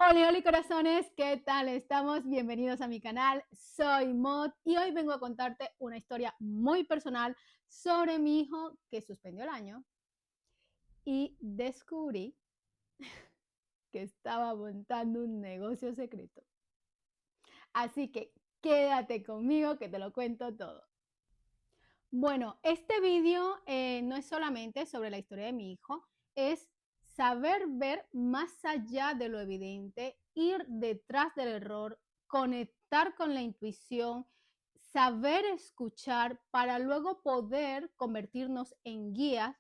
Hola, hola corazones, ¿qué tal estamos? Bienvenidos a mi canal, soy Mod y hoy vengo a contarte una historia muy personal sobre mi hijo que suspendió el año y descubrí que estaba montando un negocio secreto. Así que quédate conmigo que te lo cuento todo. Bueno, este vídeo no es solamente sobre la historia de mi hijo, es saber ver más allá de lo evidente, ir detrás del error, conectar con la intuición, saber escuchar para luego poder convertirnos en guías,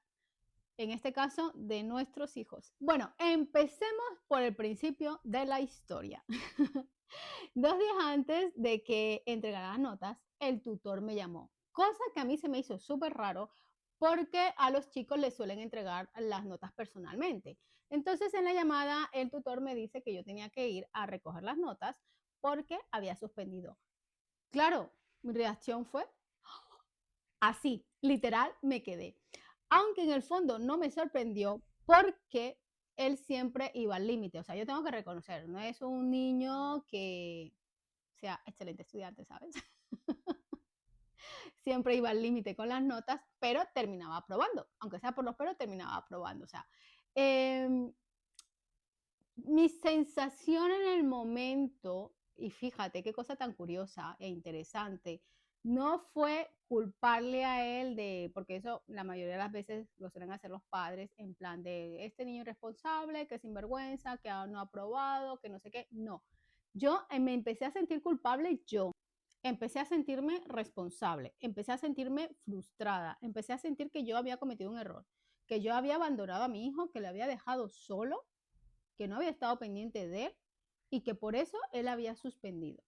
en este caso, de nuestros hijos. Bueno, empecemos por el principio de la historia. 2 días antes de que entregara las notas, el tutor me llamó, cosa que a mí se me hizo súper raro porque a los chicos les suelen entregar las notas personalmente. Entonces en la llamada el tutor me dice que yo tenía que ir a recoger las notas porque había suspendido. Claro, mi reacción fue así, literal me quedé. Aunque en el fondo no me sorprendió porque él siempre iba al límite. O sea, yo tengo que reconocer, no es un niño que sea excelente estudiante, ¿sabes? Siempre iba al límite con las notas, pero terminaba aprobando, aunque sea por los pero, terminaba aprobando. O sea, eh, mi sensación en el momento, y fíjate qué cosa tan curiosa e interesante, no fue culparle a él de, porque eso la mayoría de las veces lo suelen hacer los padres, en plan de este niño irresponsable, que es sinvergüenza, que no ha aprobado, que no sé qué. No, yo me empecé a sentir culpable yo. Empecé a sentirme responsable, empecé a sentirme frustrada, empecé a sentir que yo había cometido un error, que yo había abandonado a mi hijo, que le había dejado solo, que no había estado pendiente de él y que por eso él había suspendido.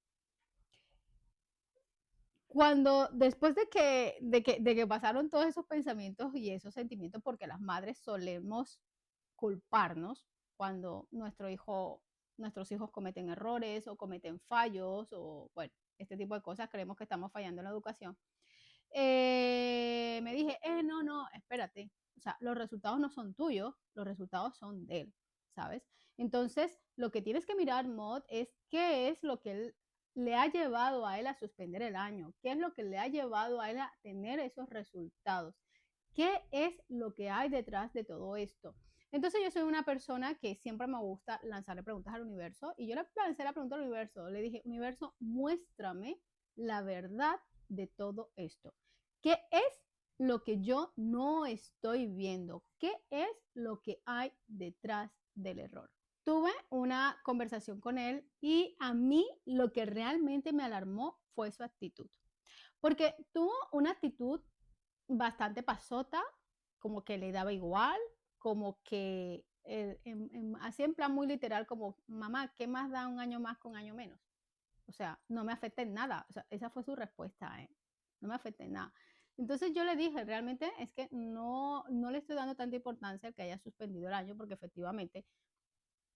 Cuando después de que pasaron todos esos pensamientos y esos sentimientos, porque las madres solemos culparnos cuando nuestros hijos cometen errores o cometen fallos o bueno, este tipo de cosas, creemos que estamos fallando en la educación. Me dije, no, no, espérate, o sea, los resultados no son tuyos, los resultados son de él, ¿sabes? Entonces, lo que tienes que mirar, Mod, es qué es lo que él le ha llevado a él a suspender el año, qué es lo que le ha llevado a él a tener esos resultados, qué es lo que hay detrás de todo esto. Entonces yo soy una persona que siempre me gusta lanzarle preguntas al universo y yo le lancé la pregunta al universo, le dije, universo, muéstrame la verdad de todo esto. ¿Qué es lo que yo no estoy viendo? ¿Qué es lo que hay detrás del error? Tuve una conversación con él y a mí lo que realmente me alarmó fue su actitud, porque tuvo una actitud bastante pasota, como que le daba igual, como que así en plan muy literal, como mamá, ¿qué más da un año más con un año menos? O sea, no me afecta en nada. O sea, esa fue su respuesta, ¿eh? No me afecta en nada. Entonces yo le dije, realmente es que no le estoy dando tanta importancia al que haya suspendido el año, porque efectivamente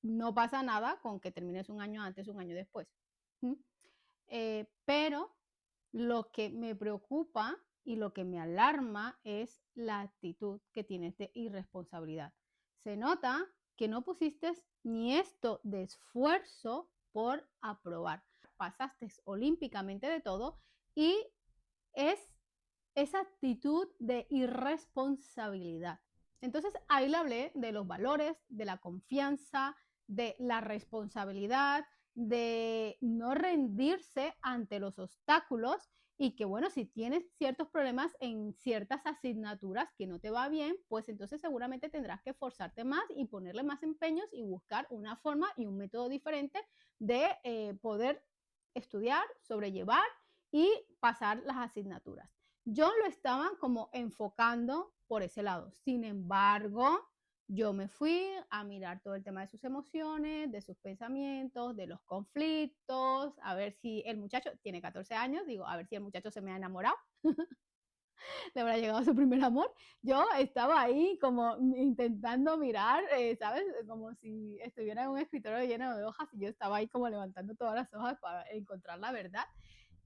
no pasa nada con que termines un año antes, un año después. ¿Mm? Pero lo que me preocupa y lo que me alarma es la actitud que tienes de irresponsabilidad. Se nota que no pusiste ni esto de esfuerzo por aprobar. Pasaste olímpicamente de todo y es esa actitud de irresponsabilidad. Entonces ahí le hablé de los valores, de la confianza, de la responsabilidad, de no rendirse ante los obstáculos y que bueno, si tienes ciertos problemas en ciertas asignaturas que no te va bien, pues entonces seguramente tendrás que esforzarte más y ponerle más empeños y buscar una forma y un método diferente de poder estudiar, sobrellevar y pasar las asignaturas. Yo lo estaba como enfocando por ese lado. Sin embargo, yo me fui a mirar todo el tema de sus emociones, de sus pensamientos, de los conflictos, a ver si el muchacho tiene 14 años, digo, a ver si el muchacho se me ha enamorado, le habrá llegado su primer amor. Yo estaba ahí como intentando mirar, ¿sabes? Como si estuviera en un escritorio lleno de hojas y yo estaba ahí como levantando todas las hojas para encontrar la verdad.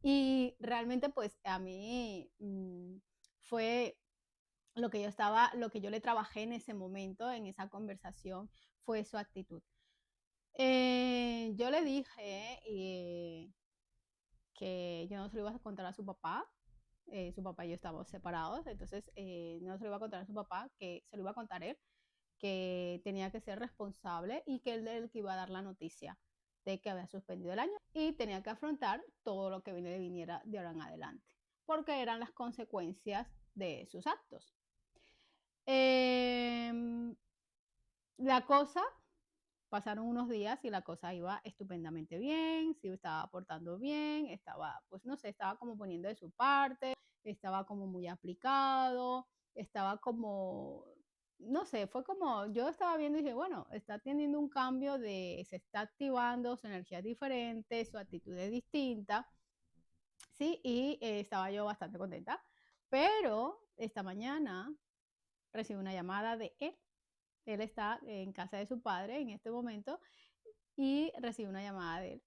Y realmente pues a mí fue lo que yo le trabajé en ese momento, en esa conversación, fue su actitud. yo le dije que yo no se lo iba a contar a su papá y yo estábamos separados, entonces no se lo iba a contar a su papá, que se lo iba a contar él, que tenía que ser responsable y que él era el que iba a dar la noticia de que había suspendido el año y tenía que afrontar todo lo que viniera de ahora en adelante, porque eran las consecuencias de sus actos. La cosa, pasaron unos días y la cosa iba estupendamente bien, se estaba portando bien, estaba, pues no sé, estaba como poniendo de su parte, estaba como muy aplicado, estaba como, no sé, fue como, yo estaba viendo y dije, bueno, está teniendo un cambio de, se está activando, su energía es diferente, su actitud es distinta, sí, y estaba yo bastante contenta, pero esta mañana recibí una llamada de él. Él está en casa de su padre en este momento y recibí una llamada de él.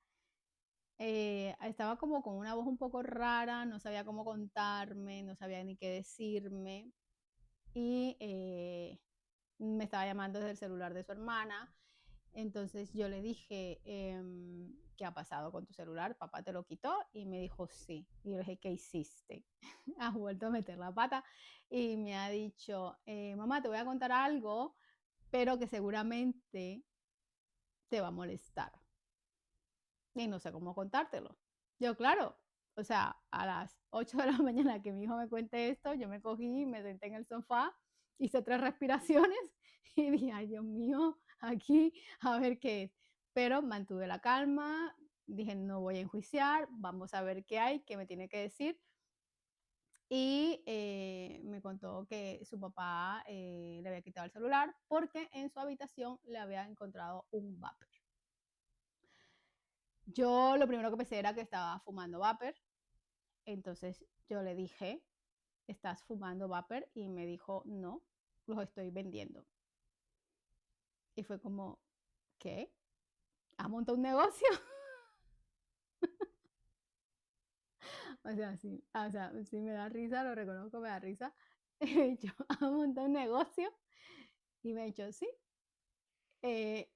Estaba como con una voz un poco rara, no sabía cómo contarme, no sabía ni qué decirme y me estaba llamando desde el celular de su hermana. Entonces yo le dije, ¿qué ha pasado con tu celular? ¿Papá te lo quitó? Y me dijo, sí. Y yo le dije, ¿qué hiciste? Has vuelto a meter la pata y me ha dicho, mamá, te voy a contar algo, pero que seguramente te va a molestar. Y no sé cómo contártelo. Yo, claro, o sea, a las 8 de la mañana que mi hijo me cuente esto, yo me cogí, me senté en el sofá, hice 3 respiraciones y dije, ay Dios mío, aquí a ver qué es. Pero mantuve la calma, dije, no voy a enjuiciar, vamos a ver qué hay, qué me tiene que decir. Y me contó que su papá le había quitado el celular porque en su habitación le había encontrado un vapor. Yo lo primero que pensé era que estaba fumando vapor, entonces yo le dije, ¿estás fumando vapor? Y me dijo, no, los estoy vendiendo. Y fue como, ¿qué? ¿Has montado un negocio? O sea, sí me da risa, lo reconozco, me da risa. Yo, ¿has montado un negocio? Y me ha dicho, sí. Eh,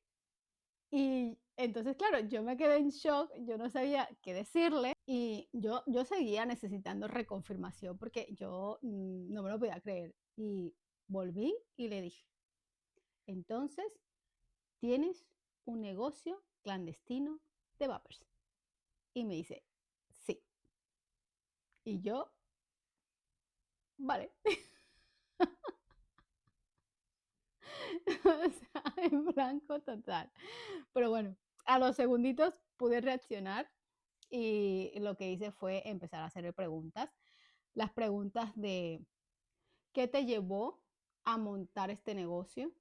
y entonces, claro, yo me quedé en shock, yo no sabía qué decirle y yo seguía necesitando reconfirmación porque yo no me lo podía creer. Y volví y le dije, entonces tienes un negocio clandestino de vapers. Y me dice, sí. Y yo, vale. O sea, en blanco total. Pero bueno, a los segunditos pude reaccionar y lo que hice fue empezar a hacerle preguntas. Las preguntas de qué te llevó a montar este negocio,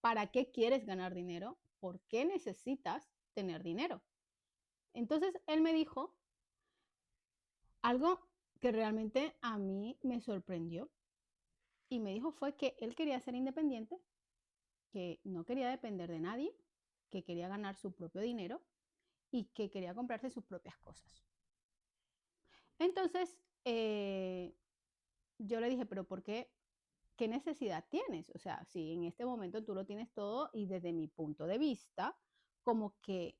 para qué quieres ganar dinero, por qué necesitas tener dinero. Entonces él me dijo algo que realmente a mí me sorprendió y me dijo fue que él quería ser independiente, que no quería depender de nadie, que quería ganar su propio dinero y que quería comprarse sus propias cosas. Entonces, yo le dije, pero ¿por qué? ¿Qué necesidad tienes? O sea, si en este momento tú lo tienes todo y desde mi punto de vista, como que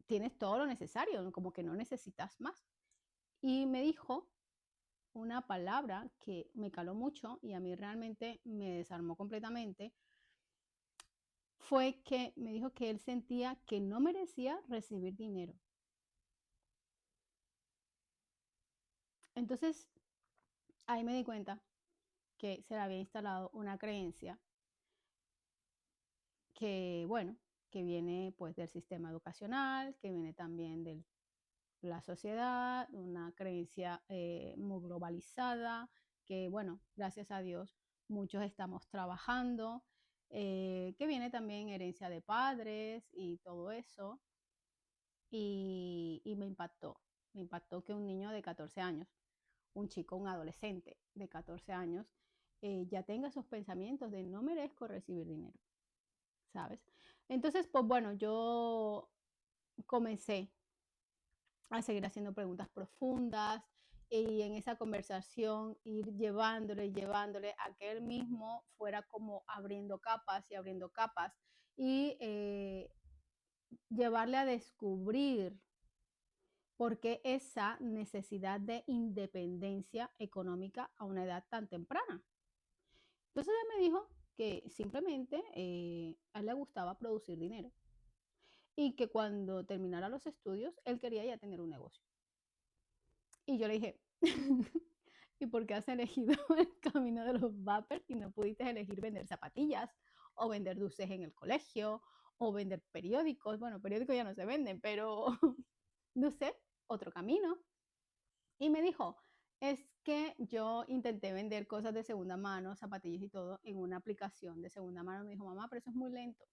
tienes todo lo necesario, como que no necesitas más. Y me dijo una palabra que me caló mucho y a mí realmente me desarmó completamente, fue que me dijo que él sentía que no merecía recibir dinero. Entonces, ahí me di cuenta que se le había instalado una creencia que, bueno, que viene pues del sistema educacional, que viene también de la sociedad, una creencia muy globalizada, que, bueno, gracias a Dios muchos estamos trabajando, que viene también herencia de padres y todo eso. Y me impactó que un niño de 14 años, un chico, un adolescente de 14 años, ya tenga esos pensamientos de no merezco recibir dinero, ¿sabes? Entonces, pues bueno, yo comencé a seguir haciendo preguntas profundas y en esa conversación ir llevándole a que él mismo fuera como abriendo capas y abriendo capas y llevarle a descubrir por qué esa necesidad de independencia económica a una edad tan temprana. Entonces ella me dijo que simplemente a él le gustaba producir dinero y que cuando terminara los estudios él quería ya tener un negocio. Y yo le dije, ¿y por qué has elegido el camino de los vapers y no pudiste elegir vender zapatillas o vender dulces en el colegio o vender periódicos? Bueno, periódicos ya no se venden, pero no sé, otro camino. Y me dijo, es que yo intenté vender cosas de segunda mano, zapatillas y todo, en una aplicación de segunda mano. Me dijo, mamá, pero eso es muy lento.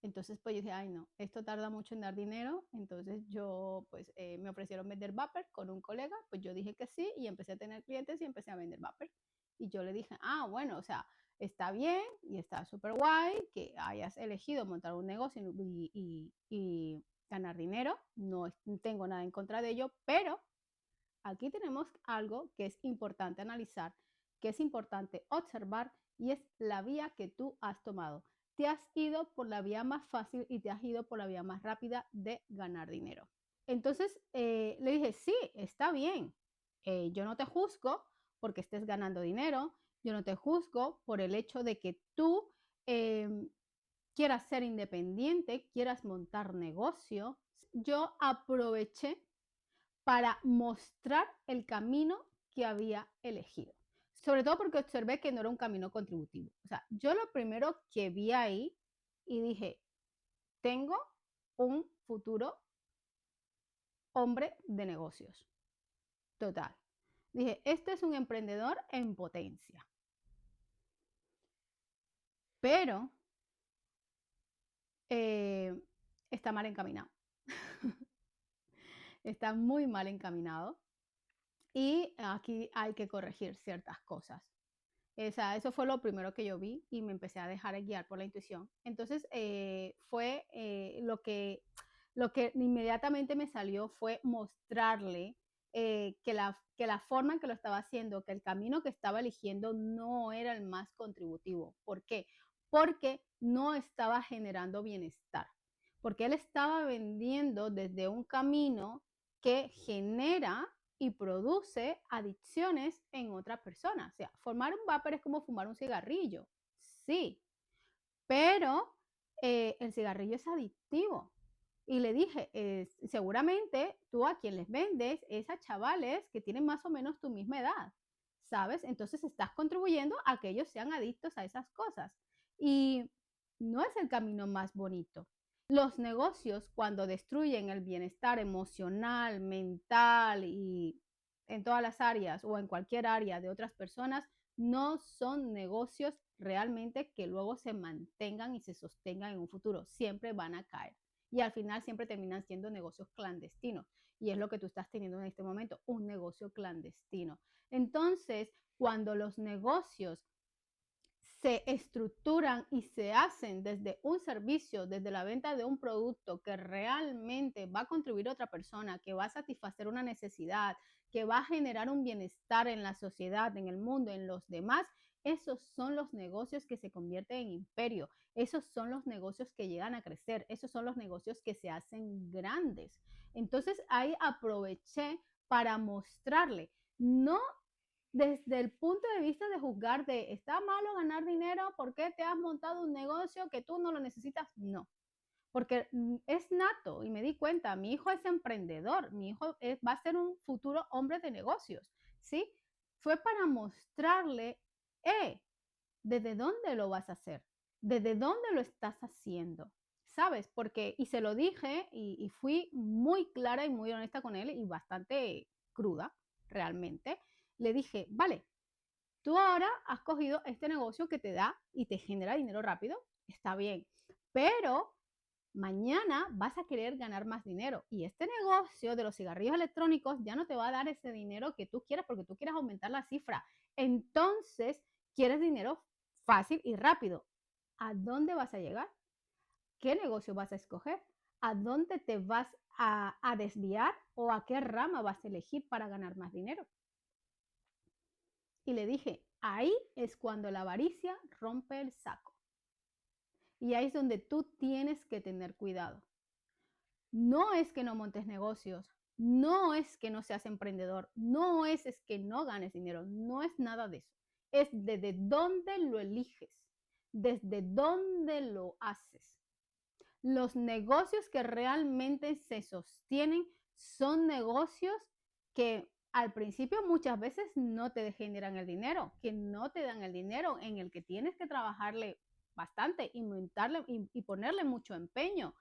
Entonces, pues yo dije, ay, no, esto tarda mucho en dar dinero. Entonces yo, pues me ofrecieron vender vapor con un colega, pues yo dije que sí y empecé a tener clientes y empecé a vender vapor. Y yo le dije, ah, bueno, o sea, está bien y está súper guay que hayas elegido montar un negocio y ganar dinero. No tengo nada en contra de ello, pero aquí tenemos algo que es importante analizar, que es importante observar y es la vía que tú has tomado. Te has ido por la vía más fácil y te has ido por la vía más rápida de ganar dinero. Entonces le dije, sí, está bien. Yo no te juzgo porque estés ganando dinero. Yo no te juzgo por el hecho de que tú eh, quieras ser independiente, quieras montar negocio. Yo aproveché para mostrar el camino que había elegido. Sobre todo porque observé que no era un camino contributivo. O sea, yo lo primero que vi ahí y dije, tengo un futuro hombre de negocios. Total. Dije, este es un emprendedor en potencia. Pero está mal encaminado. Está muy mal encaminado. Y aquí hay que corregir ciertas cosas. Eso fue lo primero que yo vi y me empecé a dejar guiar por la intuición. Entonces, fue lo que inmediatamente me salió fue mostrarle que la forma en que lo estaba haciendo, que el camino que estaba eligiendo no era el más contributivo. ¿Por qué? Porque no estaba generando bienestar. Porque él estaba vendiendo desde un camino que genera y produce adicciones en otra persona. O sea, fumar un vapor es como fumar un cigarrillo, sí, pero el cigarrillo es adictivo. Y le dije, seguramente tú a quien les vendes es a chavales que tienen más o menos tu misma edad, ¿sabes? Entonces estás contribuyendo a que ellos sean adictos a esas cosas. Y no es el camino más bonito. Los negocios, cuando destruyen el bienestar emocional, mental y en todas las áreas o en cualquier área de otras personas, no son negocios realmente que luego se mantengan y se sostengan en un futuro. Siempre van a caer. Y al final siempre terminan siendo negocios clandestinos. Y es lo que tú estás teniendo en este momento, un negocio clandestino. Entonces, cuando los negocios se estructuran y se hacen desde un servicio, desde la venta de un producto que realmente va a contribuir a otra persona, que va a satisfacer una necesidad, que va a generar un bienestar en la sociedad, en el mundo, en los demás, esos son los negocios que se convierten en imperio, esos son los negocios que llegan a crecer, esos son los negocios que se hacen grandes. Entonces ahí aproveché para mostrarle, no desde el punto de vista de juzgar de está malo ganar dinero, ¿por qué te has montado un negocio que tú no lo necesitas? No, porque es nato y me di cuenta, mi hijo es emprendedor, mi hijo va a ser un futuro hombre de negocios, ¿sí? Fue para mostrarle, ¿desde dónde lo vas a hacer? ¿Desde dónde lo estás haciendo? ¿Sabes? Porque, y se lo dije y fui muy clara y muy honesta con él y bastante cruda, realmente. Le dije, vale, tú ahora has cogido este negocio que te da y te genera dinero rápido, está bien, pero mañana vas a querer ganar más dinero y este negocio de los cigarrillos electrónicos ya no te va a dar ese dinero que tú quieras porque tú quieres aumentar la cifra. Entonces, quieres dinero fácil y rápido. ¿A dónde vas a llegar? ¿Qué negocio vas a escoger? ¿A dónde te vas a desviar o a qué rama vas a elegir para ganar más dinero? Y le dije, ahí es cuando la avaricia rompe el saco. Y ahí es donde tú tienes que tener cuidado. No es que no montes negocios, no es que no seas emprendedor, no es que no ganes dinero, no es nada de eso. Es desde dónde lo eliges, desde dónde lo haces. Los negocios que realmente se sostienen son negocios que al principio muchas veces no te generan el dinero, que no te dan el dinero, en el que tienes que trabajarle bastante, inventarle y ponerle mucho empeño.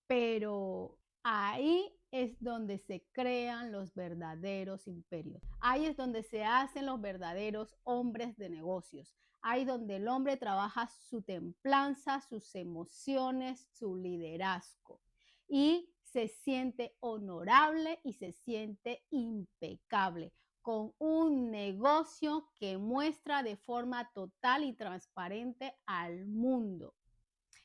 Pero ahí es donde se crean los verdaderos imperios. Ahí es donde se hacen los verdaderos hombres de negocios. Ahí donde el hombre trabaja su templanza, sus emociones, su liderazgo. Y se siente honorable y se siente impecable con un negocio que muestra de forma total y transparente al mundo.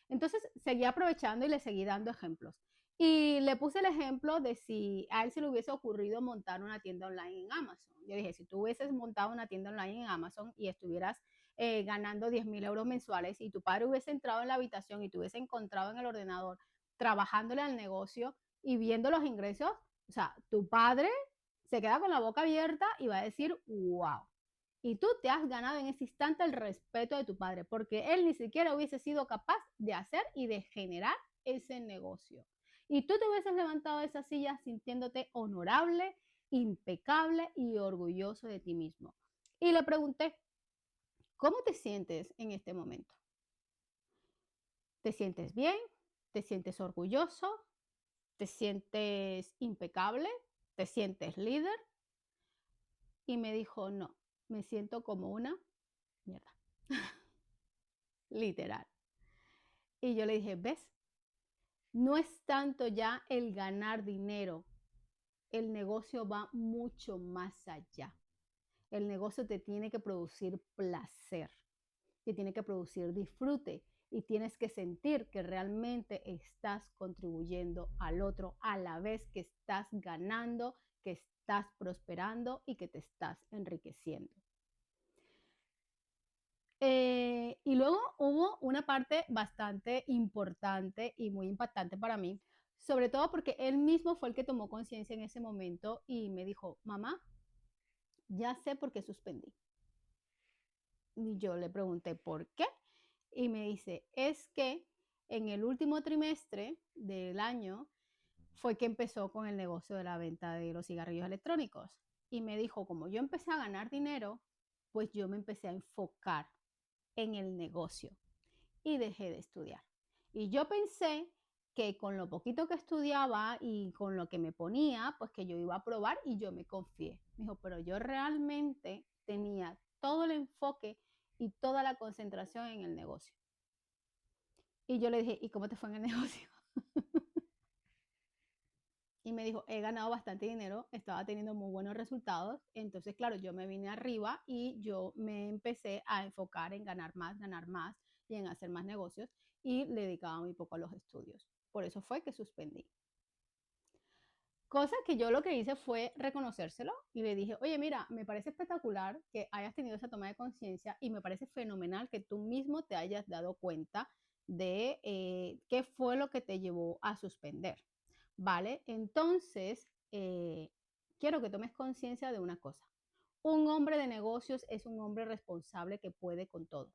Entonces seguí aprovechando y le seguí dando ejemplos. Y le puse el ejemplo de si a él se le hubiese ocurrido montar una tienda online en Amazon. Yo dije, si tú hubieses montado una tienda online en Amazon y estuvieras ganando 10,000 euros mensuales y tu padre hubiese entrado en la habitación y te hubiese encontrado en el ordenador trabajándole al negocio y viendo los ingresos, o sea, tu padre se queda con la boca abierta y va a decir, wow. Y tú te has ganado en ese instante el respeto de tu padre, porque él ni siquiera hubiese sido capaz de hacer y de generar ese negocio. Y tú te hubieses levantado de esa silla sintiéndote honorable, impecable y orgulloso de ti mismo. Y le pregunté, ¿cómo te sientes en este momento? ¿Te sientes bien? ¿Te sientes orgulloso? ¿Te sientes impecable? ¿Te sientes líder? Y me dijo, no, me siento como una mierda. Literal. Y yo le dije, ¿ves? No es tanto ya el ganar dinero, el negocio va mucho más allá. El negocio te tiene que producir placer, te tiene que producir disfrute y tienes que sentir que realmente estás contribuyendo al otro a la vez que estás ganando, que estás prosperando y que te estás enriqueciendo. Y luego hubo una parte bastante importante y muy impactante para mí, sobre todo porque él mismo fue el que tomó conciencia en ese momento y me dijo, mamá, ya sé por qué suspendí. Y yo le pregunté, ¿por qué? Y me dice, es que en el último trimestre del año fue que empezó con el negocio de la venta de los cigarrillos electrónicos. Y me dijo, como yo empecé a ganar dinero, pues yo me empecé a enfocar en el negocio y dejé de estudiar. Y yo pensé que con lo poquito que estudiaba y con lo que me ponía, pues que yo iba a probar y yo me confié. Me dijo, pero yo realmente tenía todo el enfoque y toda la concentración en el negocio. Y yo le dije, ¿y cómo te fue en el negocio? Y me dijo, he ganado bastante dinero, estaba teniendo muy buenos resultados. Entonces, claro, yo me vine arriba y yo me empecé a enfocar en ganar más y en hacer más negocios y le dedicaba muy poco a los estudios. Por eso fue que suspendí. Cosa que yo lo que hice fue reconocérselo y le dije, oye, mira, me parece espectacular que hayas tenido esa toma de conciencia y me parece fenomenal que tú mismo te hayas dado cuenta de qué fue lo que te llevó a suspender. ¿Vale? Entonces, quiero que tomes conciencia de una cosa. Un hombre de negocios es un hombre responsable que puede con todo.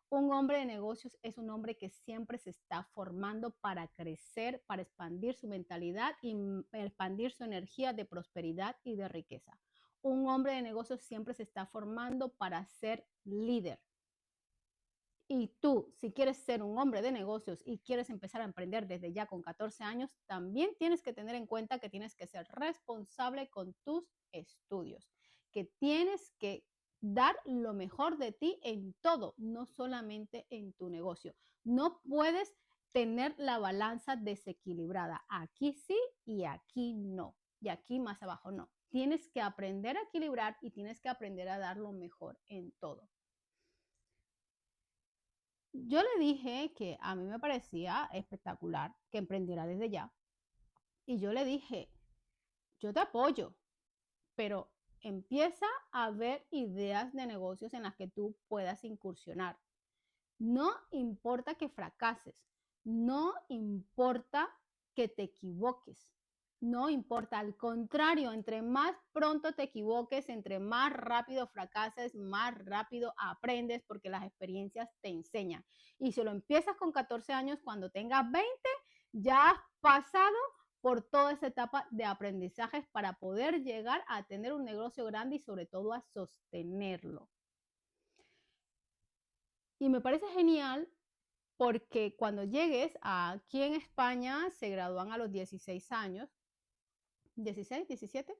Un hombre de negocios es un hombre que siempre se está formando para crecer, para expandir su mentalidad y expandir su energía de prosperidad y de riqueza. Un hombre de negocios siempre se está formando para ser líder. Y tú, si quieres ser un hombre de negocios y quieres empezar a emprender desde ya con 14 años, también tienes que tener en cuenta que tienes que ser responsable con tus estudios, que tienes que dar lo mejor de ti en todo, no solamente en tu negocio. No puedes tener la balanza desequilibrada. Aquí sí y aquí no. Y aquí más abajo no. Tienes que aprender a equilibrar y tienes que aprender a dar lo mejor en todo. Yo le dije que a mí me parecía espectacular que emprendiera desde ya. Y yo le dije, yo te apoyo, pero empieza a ver ideas de negocios en las que tú puedas incursionar. No importa que fracases, no importa que te equivoques. No importa, al contrario, entre más pronto te equivoques, entre más rápido fracases, más rápido aprendes porque las experiencias te enseñan. Y si lo empiezas con 14 años, cuando tengas 20, ya has pasado por toda esa etapa de aprendizajes para poder llegar a tener un negocio grande y sobre todo a sostenerlo. Y me parece genial porque cuando llegues aquí en España se gradúan a los 16 años, 16, 17,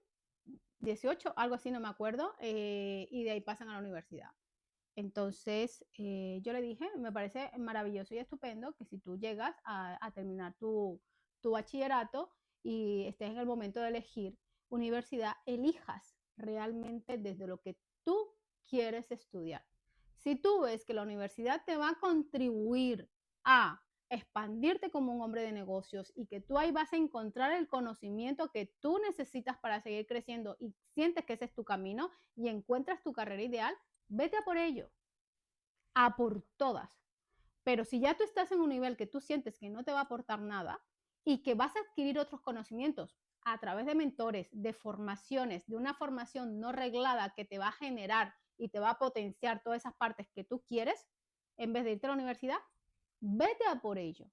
18, algo así, no me acuerdo, y de ahí pasan a la universidad. Entonces, yo le dije, me parece maravilloso y estupendo que si tú llegas a terminar tu bachillerato y estés en el momento de elegir universidad, elijas realmente desde lo que tú quieres estudiar. Si tú ves que la universidad te va a contribuir a expandirte como un hombre de negocios y que tú ahí vas a encontrar el conocimiento que tú necesitas para seguir creciendo y sientes que ese es tu camino y encuentras tu carrera ideal, vete a por ello, a por todas. Pero si ya tú estás en un nivel que tú sientes que no te va a aportar nada y que vas a adquirir otros conocimientos a través de mentores, de formaciones, de una formación no reglada que te va a generar y te va a potenciar todas esas partes que tú quieres, en vez de irte a la universidad, vete a por ello,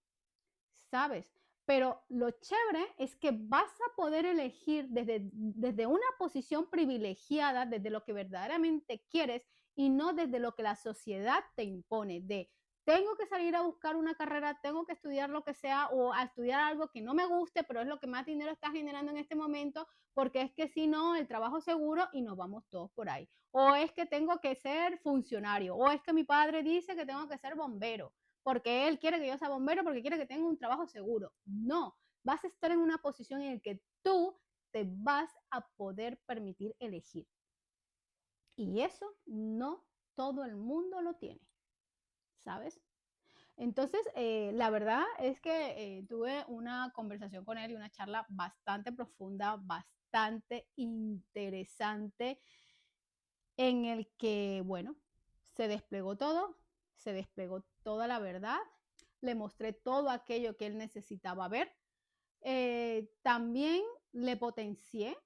¿sabes? Pero lo chévere es que vas a poder elegir desde una posición privilegiada, desde lo que verdaderamente quieres y no desde lo que la sociedad te impone, de tengo que salir a buscar una carrera, tengo que estudiar lo que sea o a estudiar algo que no me guste, pero es lo que más dinero está generando en este momento, porque es que si no, el trabajo seguro y nos vamos todos por ahí. O es que tengo que ser funcionario, o es que mi padre dice que tengo que ser bombero porque él quiere que yo sea bombero, porque quiere que tenga un trabajo seguro. No, vas a estar en una posición en la que tú te vas a poder permitir elegir. Y eso no todo el mundo lo tiene, ¿sabes? Entonces, la verdad es que tuve una conversación con él y una charla bastante profunda, bastante interesante, en el que, bueno, se desplegó todo, se desplegó toda la verdad, le mostré todo aquello que él necesitaba ver. También le potencié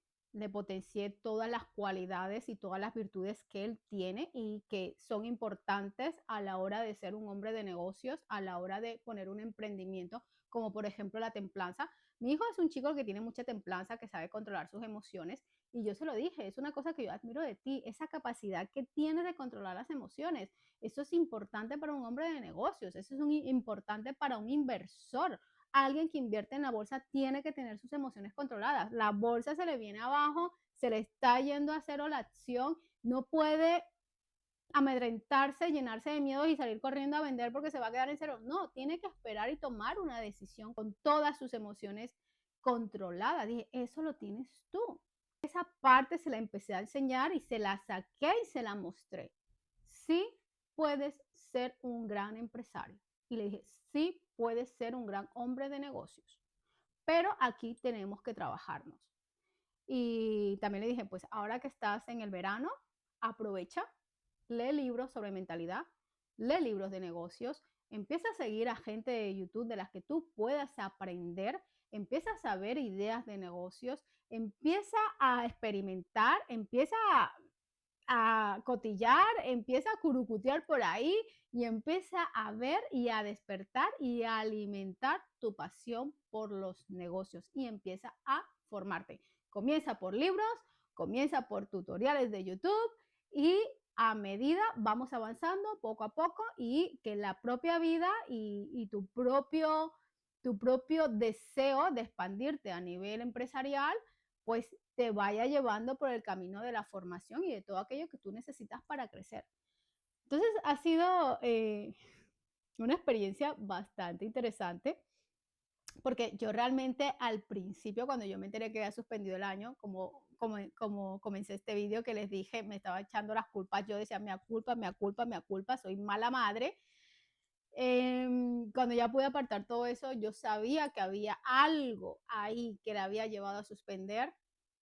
todas las cualidades y todas las virtudes que él tiene y que son importantes a la hora de ser un hombre de negocios, a la hora de poner un emprendimiento, como por ejemplo la templanza. Mi hijo es un chico que tiene mucha templanza, que sabe controlar sus emociones y yo se lo dije, es una cosa que yo admiro de ti, esa capacidad que tienes de controlar las emociones. Eso es importante para un hombre de negocios, eso es importante para un inversor. Alguien que invierte en la bolsa tiene que tener sus emociones controladas. La bolsa se le viene abajo, se le está yendo a cero la acción, no puede amedrentarse, llenarse de miedo y salir corriendo a vender porque se va a quedar en cero. No, tiene que esperar y tomar una decisión con todas sus emociones controladas. Dije, eso lo tienes tú. Esa parte se la empecé a enseñar y se la saqué y se la mostré. Sí puedes ser un gran empresario. Y le dije, sí puedes ser un gran hombre de negocios, pero aquí tenemos que trabajarnos. Y también le dije, pues ahora que estás en el verano, aprovecha, lee libros sobre mentalidad, lee libros de negocios, empieza a seguir a gente de YouTube de las que tú puedas aprender, empieza a saber ideas de negocios, empieza a experimentar, empieza a cotillar, empieza a curucutear por ahí y empieza a ver y a despertar y a alimentar tu pasión por los negocios y empieza a formarte. Comienza por libros, comienza por tutoriales de YouTube y a medida vamos avanzando poco a poco y que la propia vida y tu propio deseo de expandirte a nivel empresarial pues te vaya llevando por el camino de la formación y de todo aquello que tú necesitas para crecer. Entonces ha sido una experiencia bastante interesante porque yo realmente al principio, cuando yo me enteré que había suspendido el año, como comencé este vídeo que les dije, me estaba echando las culpas, yo decía, me culpa, me culpa, me culpa, soy mala madre. Cuando ya pude apartar todo eso, yo sabía que había algo ahí que le había llevado a suspender.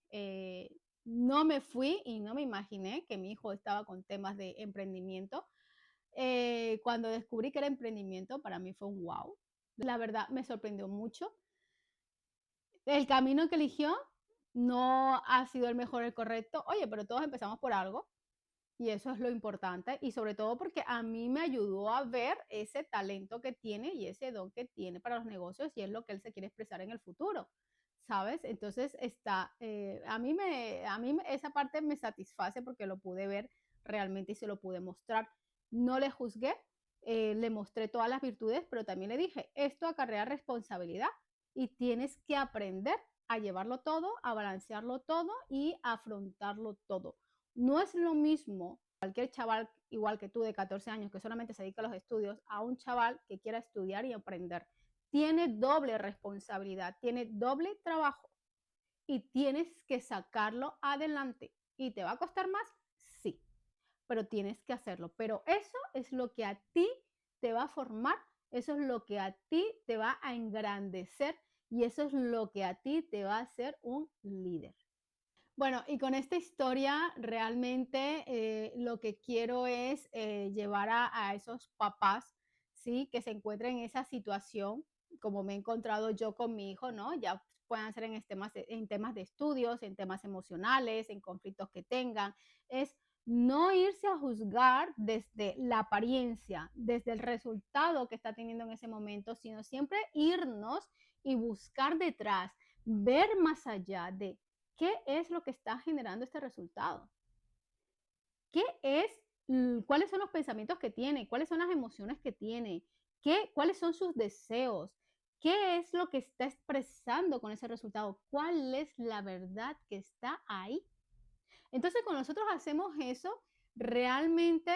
Eh, no me fui y no me imaginé que mi hijo estaba con temas de emprendimiento. Cuando descubrí que era emprendimiento, para mí fue un wow. La verdad me sorprendió mucho. El camino que eligió no ha sido el mejor, el correcto. Oye, pero todos empezamos por algo y eso es lo importante. Y sobre todo porque a mí me ayudó a ver ese talento que tiene y ese don que tiene para los negocios y es lo que él se quiere expresar en el futuro. ¿Sabes? Entonces esa parte me satisface porque lo pude ver realmente y se lo pude mostrar. No le juzgué, le mostré todas las virtudes, pero también le dije, esto acarrea responsabilidad y tienes que aprender a llevarlo todo, a balancearlo todo y a afrontarlo todo. No es lo mismo cualquier chaval igual que tú de 14 años que solamente se dedica a los estudios a un chaval que quiera estudiar y aprender. Tiene doble responsabilidad, tiene doble trabajo y tienes que sacarlo adelante. ¿Y te va a costar más? Sí, pero tienes que hacerlo. Pero eso es lo que a ti te va a formar, eso es lo que a ti te va a engrandecer y eso es lo que a ti te va a hacer un líder. Bueno, y con esta historia realmente lo que quiero es llevar a esos papás, ¿sí? Que se encuentren en esa situación, como me he encontrado yo con mi hijo, ¿no? Ya puedan ser en temas de estudios, en temas emocionales, en conflictos que tengan, es no irse a juzgar desde la apariencia, desde el resultado que está teniendo en ese momento, sino siempre irnos y buscar detrás, ver más allá de qué es lo que está generando este resultado. ¿Qué es, cuáles son los pensamientos que tiene? ¿Cuáles son las emociones que tiene? ¿Cuáles son sus deseos? ¿Qué es lo que está expresando con ese resultado? ¿Cuál es la verdad que está ahí? Entonces, cuando nosotros hacemos eso, realmente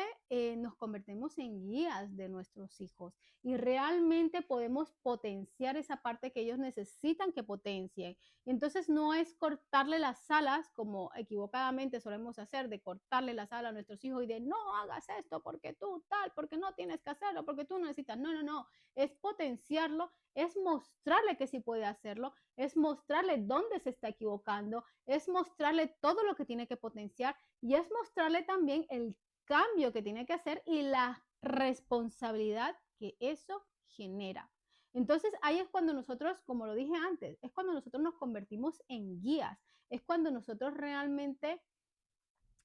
nos convertimos en guías de nuestros hijos y realmente podemos potenciar esa parte que ellos necesitan que potencien. Entonces, no es cortarle las alas, como equivocadamente solemos hacer, de cortarle las alas a nuestros hijos y de no hagas esto porque tú tal, porque no tienes que hacerlo, porque tú necesitas. No, no, no. Es potenciarlo, es mostrarle que sí puede hacerlo, es mostrarle dónde se está equivocando, es mostrarle todo lo que tiene que potenciar y es mostrarle también el cambio que tiene que hacer y la responsabilidad que eso genera. Entonces ahí es cuando nosotros, como lo dije antes, es cuando nosotros nos convertimos en guías, es cuando nosotros realmente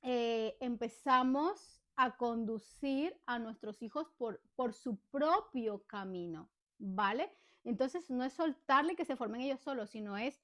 empezamos a conducir a nuestros hijos por su propio camino, ¿vale? Entonces no es soltarle que se formen ellos solos, sino es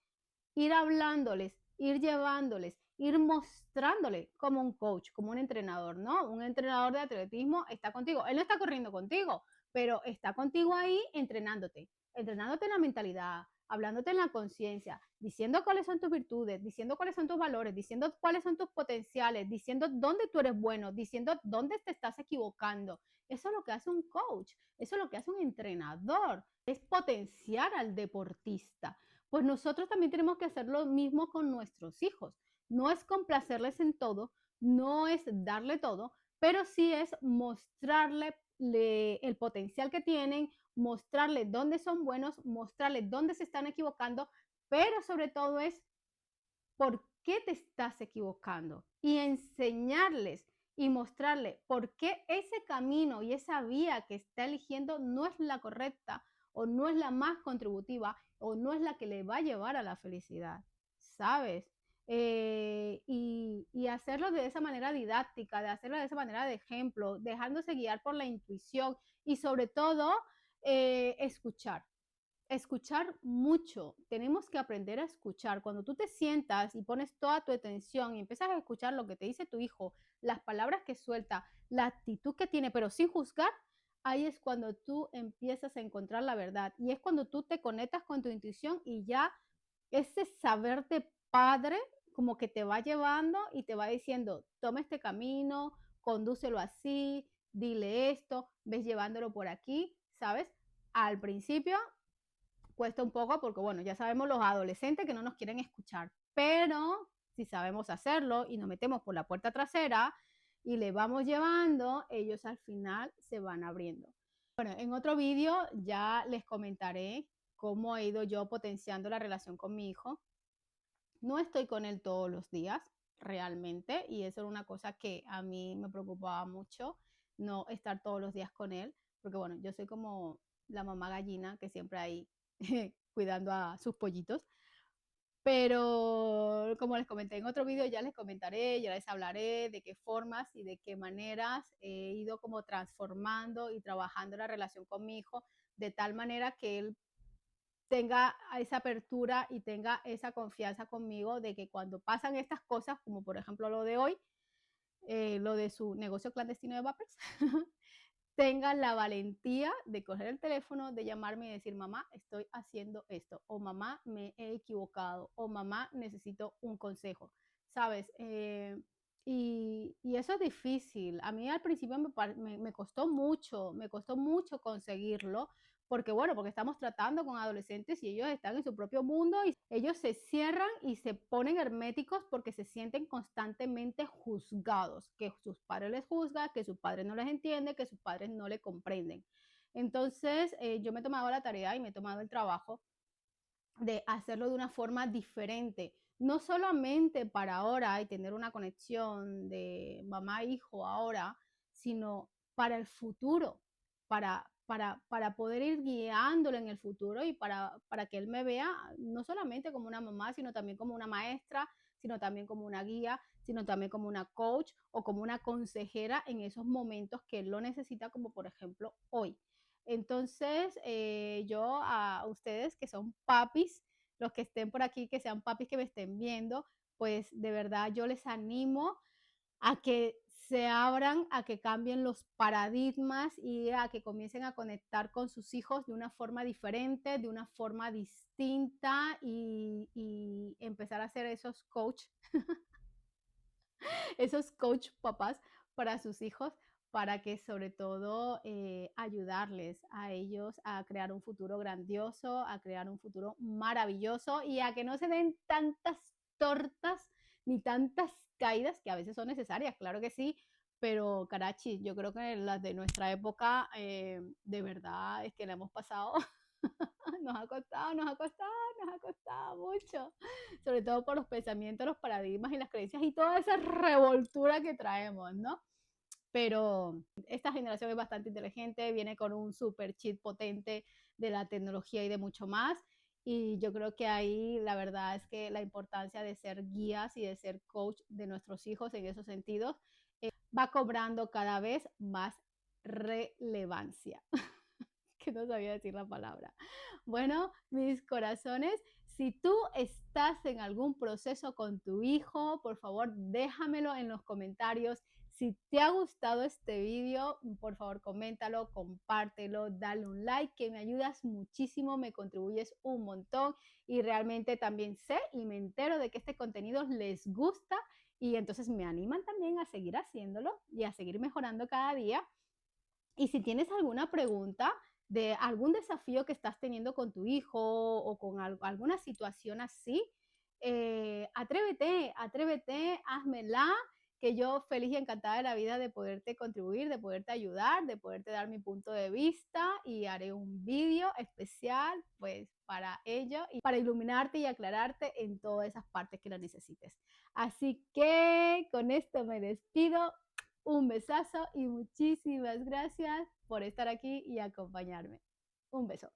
ir hablándoles, ir llevándoles, ir mostrándoles como un coach, como un entrenador, ¿no? Un entrenador de atletismo está contigo. Él no está corriendo contigo, pero está contigo ahí entrenándote en la mentalidad, hablándote en la conciencia, diciendo cuáles son tus virtudes, diciendo cuáles son tus valores, diciendo cuáles son tus potenciales, diciendo dónde tú eres bueno, diciendo dónde te estás equivocando. Eso es lo que hace un coach, eso es lo que hace un entrenador, es potenciar al deportista. Pues nosotros también tenemos que hacer lo mismo con nuestros hijos. No es complacerles en todo, no es darle todo, pero sí es mostrarle el potencial que tienen, mostrarle dónde son buenos, mostrarle dónde se están equivocando, pero sobre todo es por qué te estás equivocando y enseñarles y mostrarle por qué ese camino y esa vía que está eligiendo no es la correcta o no es la más contributiva o no es la que le va a llevar a la felicidad, ¿sabes? Y hacerlo de esa manera didáctica, de hacerlo de esa manera de ejemplo, dejándose guiar por la intuición y sobre todo escuchar. Escuchar mucho, tenemos que aprender a escuchar. Cuando tú te sientas y pones toda tu atención y empiezas a escuchar lo que te dice tu hijo, las palabras que suelta, la actitud que tiene, pero sin juzgar, ahí es cuando tú empiezas a encontrar la verdad y es cuando tú te conectas con tu intuición y ya ese saber de padre como que te va llevando y te va diciendo, toma este camino, condúcelo así, dile esto, ves llevándolo por aquí, ¿sabes? Al principio cuesta un poco porque, bueno, ya sabemos los adolescentes que no nos quieren escuchar, pero si sabemos hacerlo y nos metemos por la puerta trasera y le vamos llevando, ellos al final se van abriendo. Bueno, en otro vídeo ya les comentaré cómo he ido yo potenciando la relación con mi hijo. No estoy con él todos los días, realmente, y eso era una cosa que a mí me preocupaba mucho, no estar todos los días con él, porque bueno, yo soy como la mamá gallina que siempre hay cuidando a sus pollitos, Pero como les comenté en otro video, ya les comentaré, ya les hablaré de qué formas y de qué maneras he ido como transformando y trabajando la relación con mi hijo de tal manera que él tenga esa apertura y tenga esa confianza conmigo de que cuando pasan estas cosas, como por ejemplo lo de hoy, lo de su negocio clandestino de vapers, tenga la valentía de coger el teléfono, de llamarme y decir, mamá, estoy haciendo esto, o mamá, me he equivocado, o mamá, necesito un consejo, ¿sabes? Y eso es difícil. A mí al principio me costó mucho conseguirlo, porque bueno, porque estamos tratando con adolescentes y ellos están en su propio mundo y ellos se cierran y se ponen herméticos porque se sienten constantemente juzgados, que sus padres les juzgan, que sus padres no les entienden, que sus padres no le comprenden. Entonces, yo me he tomado la tarea y me he tomado el trabajo de hacerlo de una forma diferente, no solamente para ahora y tener una conexión de mamá-hijo ahora, sino para el futuro, para poder ir guiándolo en el futuro y para que él me vea no solamente como una mamá, sino también como una maestra, sino también como una guía, sino también como una coach o como una consejera en esos momentos que él lo necesita, como por ejemplo hoy. Entonces, yo a ustedes que son papis, los que estén por aquí, que sean papis que me estén viendo, pues de verdad yo les animo a que se abran, a que cambien los paradigmas y a que comiencen a conectar con sus hijos de una forma diferente, de una forma distinta y empezar a hacer esos coach papás para sus hijos, para que sobre todo ayudarles a ellos a crear un futuro grandioso, a crear un futuro maravilloso y a que no se den tantas tortas ni tantas caídas que a veces son necesarias, claro que sí, pero Karachi, yo creo que las de nuestra época de verdad es que la hemos pasado, nos ha costado, nos ha costado, nos ha costado mucho, sobre todo por los pensamientos, los paradigmas y las creencias y toda esa revoltura que traemos, ¿no? Pero esta generación es bastante inteligente, viene con un super chip potente de la tecnología y de mucho más. Y yo creo que ahí la verdad es que la importancia de ser guías y de ser coach de nuestros hijos en esos sentidos va cobrando cada vez más relevancia. Que no sabía decir la palabra. Bueno, mis corazones, si tú estás en algún proceso con tu hijo, por favor, déjamelo en los comentarios. Si te ha gustado este video, por favor, coméntalo, compártelo, dale un like, que me ayudas muchísimo, me contribuyes un montón y realmente también sé y me entero de que este contenido les gusta y entonces me animan también a seguir haciéndolo y a seguir mejorando cada día. Y si tienes alguna pregunta de algún desafío que estás teniendo con tu hijo o con alguna situación así, atrévete, atrévete, házmela, que yo feliz y encantada de la vida de poderte contribuir, de poderte ayudar, de poderte dar mi punto de vista y haré un vídeo especial pues para ello y para iluminarte y aclararte en todas esas partes que lo necesites. Así que con esto me despido. Un besazo y muchísimas gracias por estar aquí y acompañarme. Un beso.